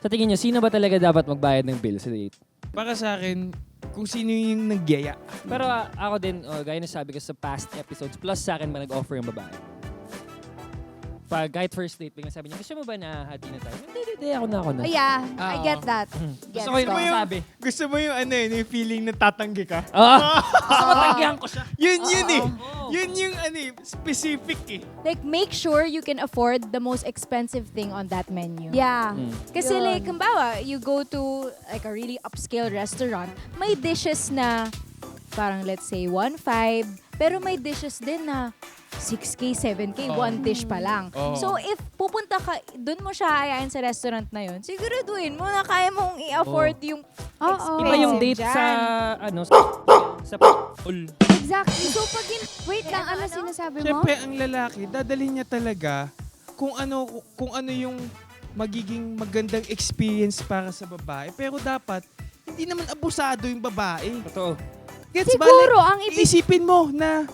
Sa tingin nyo, sino ba talaga dapat magbayad ng bill sa date? Para sa akin, kung sino yung nagyaya. Pero ako din, gaya na sabi ko sa past episodes, plus sa akin ba nag-offer yung babae? Pag kahit first date, biglang sabi niya, gusto mo ba na hati na tayo? Hindi, ako na. Oh, yeah, I get that. Gusto ko yung sabi. Gusto mo yung yung feeling na tatanggi ka? Gusto ko tanggihan ko siya. Yun eh. Oo. Yun yung specific eh. Like, make sure you can afford the most expensive thing on that menu. Yeah. Kasi Yun. like, kumbawa, you go to like a really upscale restaurant, may dishes na parang let's say 1.5, pero may dishes din na 6K, 7K, one dish pa lang. Oh. So if pupunta ka, dun mo siya ayain sa restaurant na yun, siguraduhin mo na kaya mong i-afford yung expensive Iba yung date dyan. sa pool. Exactly. So pag wait lang, ano sinasabi mo? Siyempre, ang lalaki, dadalhin niya talaga kung ano yung magiging magandang experience para sa babae. Pero dapat, hindi naman abusado yung babae. Totoo. Gets ba? Siguro, ang Iisipin mo na,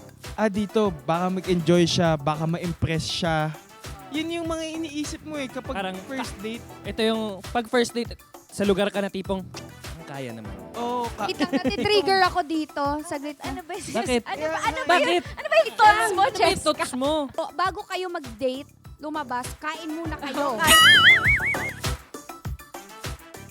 dito, baka mag-enjoy siya, baka ma-impress siya. Yun yung mga iniisip mo eh kapag Parang, first date. Ito yung, pag first date, sa lugar ka na tipong, kaya naman. Oh, Wait lang, nati-trigger ako dito. Saglit. Ano ba yun? Bakit? Ano ba yun? Bakit? Ano ba yung thoughts mo, Ano ba yung Jessica? thoughts mo? Bago kayo mag-date, lumabas, kain muna kayo.